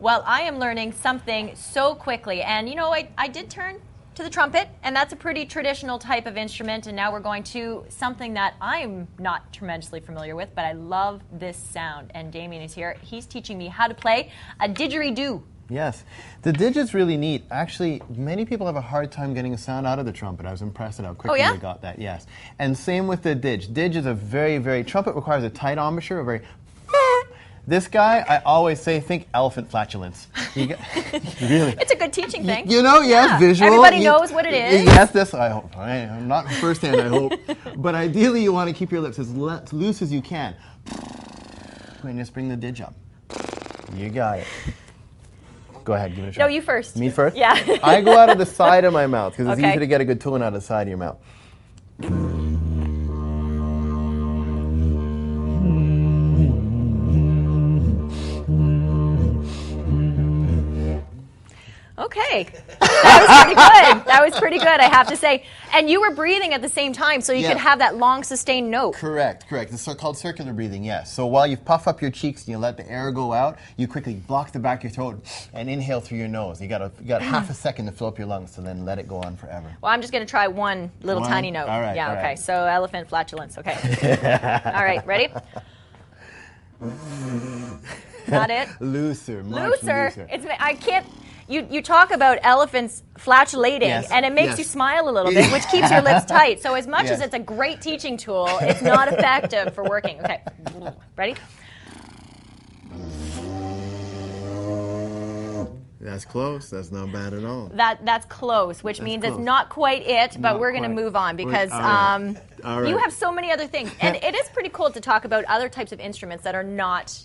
Well, I am learning something so quickly. And you know, I did turn to the trumpet, and that's a pretty traditional type of instrument. And now we're going to something that I'm not tremendously familiar with, but I love this sound. And Damien is here. He's teaching me how to play a didgeridoo. Yes. The didgeridoo's really neat. Actually, many people have a hard time getting a sound out of the trumpet. I was impressed at how quickly they got that, yes. And same with the didge. Didge is a very, trumpet requires a tight embouchure, a very This guy, I always say, think elephant flatulence. Really. It's a good teaching thing. You know, yes, visual. Everybody knows what it is. Yes, this, I hope. I'm not firsthand, I hope. But ideally, you want to keep your lips as loose as you can. And just bring the didge up. You got it. Go ahead, give it a try. No, you first. Me first? Yeah. I go out of the side of my mouth, because it's easy to get a good tone out of the side of your mouth. Okay, that was pretty good. That was pretty good, I have to say. And you were breathing at the same time, so you could have that long, sustained note. Correct. It's called circular breathing, yes. So while you puff up your cheeks and you let the air go out, you quickly block the back of your throat and inhale through your nose. You got half a second to fill up your lungs, and then let it go on forever. Well, I'm just going to try one little tiny note. All right. Yeah, all okay. right. So elephant flatulence, okay. All right, ready? Not it? Looser, much looser. I can't. You talk about elephants flatulating, and it makes you smile a little bit, which keeps your lips tight. So as much as it's a great teaching tool, it's not effective for working. Okay, ready? That's close. That's not bad at all. That's close, which means it's not quite it, but we're going to move on because you have so many other things. And it is pretty cool to talk about other types of instruments that are not,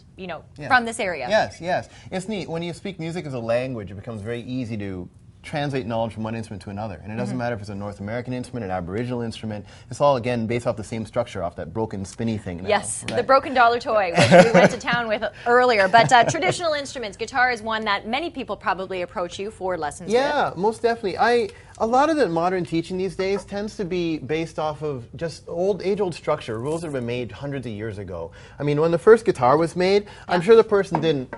from this area. Yes. It's neat. When you speak music as a language, it becomes very easy to translate knowledge from one instrument to another. And it doesn't matter if it's a North American instrument, an Aboriginal instrument. It's all, again, based off the same structure, off that broken, spinny thing. Now, yes, the broken dollar toy, which we went to town with earlier. But traditional instruments, guitar is one that many people probably approach you for lessons with. Yeah, most definitely. A lot of the modern teaching these days tends to be based off of just age-old structure, rules that have been made hundreds of years ago. I mean, when the first guitar was made, I'm sure the person didn't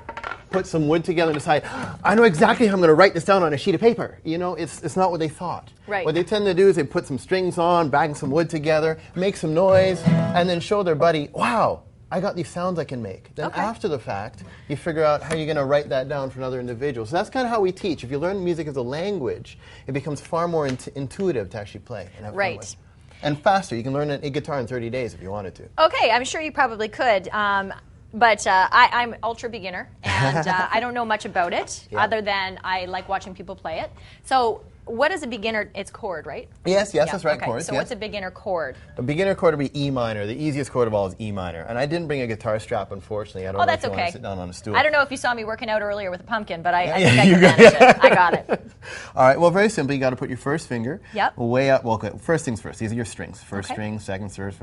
put some wood together and decide, I know exactly how I'm going to write this down on a sheet of paper. It's not what they thought. Right. What they tend to do is they put some strings on, bang some wood together, make some noise, and then show their buddy, wow, I got these sounds I can make. Then after the fact, you figure out how you're going to write that down for another individual. So that's kind of how we teach. If you learn music as a language, it becomes far more intuitive to actually play and have fun with. And faster. You can learn a guitar in 30 days if you wanted to. Okay, I'm sure you probably could. But I'm ultra beginner, and I don't know much about it, other than I like watching people play it. So what is a beginner? It's chord, right? Yes, that's right, chords. So what's a beginner chord? A beginner chord would be E minor. The easiest chord of all is E minor. And I didn't bring a guitar strap, unfortunately. I don't know if you want to sit down on a stool. I don't know if you saw me working out earlier with a pumpkin, but I think I can manage it. I got it. All right, well, very simply, you got to put your first finger way up. Well, okay, first things first. These are your strings. First string, second, third.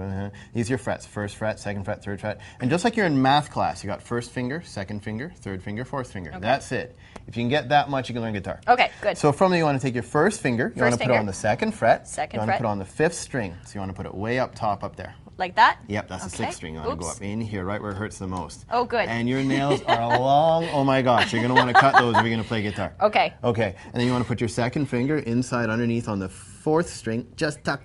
These are your frets. First fret, second fret, third fret. And just like you're in math class, you got first finger, second finger, third finger, fourth finger. That's it. If you can get that much, you can learn guitar. Okay, good. So from there, you want to take your first finger. You want to put it on the second fret. Second you want fret. to put it on the fifth string. So you want to put it way up top up there. Like that? Yep, that's the sixth string. You want to go up in here, right where it hurts the most. Oh, good. And your nails are long. Oh my gosh, you're going to want to cut those if you're going to play guitar. Okay. Okay, and then you want to put your second finger inside underneath on the fourth string, just tuck,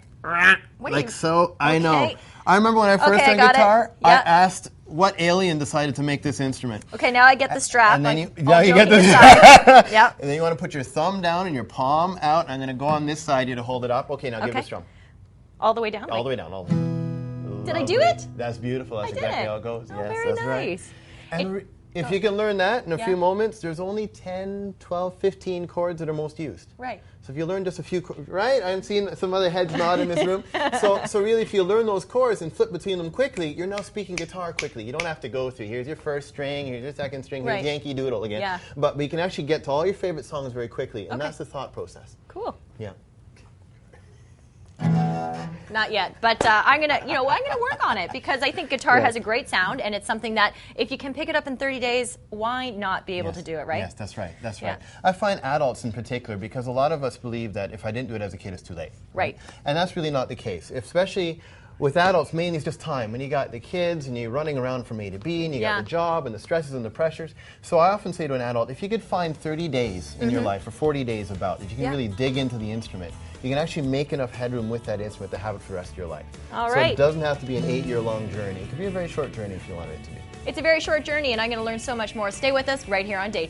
like so. I know. I remember when I first learned guitar, I asked what alien decided to make this instrument. Okay, now I get the strap. And then you get the strap. Yep. And then you want to put your thumb down and your palm out. I'm going to go on this side here to hold it up. Okay, now give it a strum. All the way down? All the way down. All the way. Did I do it? That's beautiful. That's exactly how it goes. Oh, yes, very that's nice. Right. And if you can learn that in a few moments, there's only 10, 12, 15 chords that are most used. Right. So if you learn just a few, right? I'm seeing some other heads nod in this room. So really, if you learn those chords and flip between them quickly, you're now speaking guitar quickly. You don't have to go through, here's your first string, here's your second string, here's Yankee Doodle again. Yeah. But you can actually get to all your favorite songs very quickly, and that's the thought process. Cool. Yeah. Not yet, but I'm gonna work on it because I think guitar has a great sound, and it's something that if you can pick it up in 30 days, why not be able to do it, right? Yes, that's right. That's right. I find adults in particular, because a lot of us believe that if I didn't do it as a kid, it's too late. Right. And that's really not the case, especially With adults, mainly it's just time. When you got the kids and you're running around from A to B and you got the job and the stresses and the pressures. So I often say to an adult, if you could find 30 days in your life or 40 days about that you can really dig into the instrument, you can actually make enough headroom with that instrument to have it for the rest of your life. All so right. it doesn't have to be an 8-year-long journey. It could be a very short journey if you want it to be. It's a very short journey, and I'm going to learn so much more. Stay with us right here on Daytime.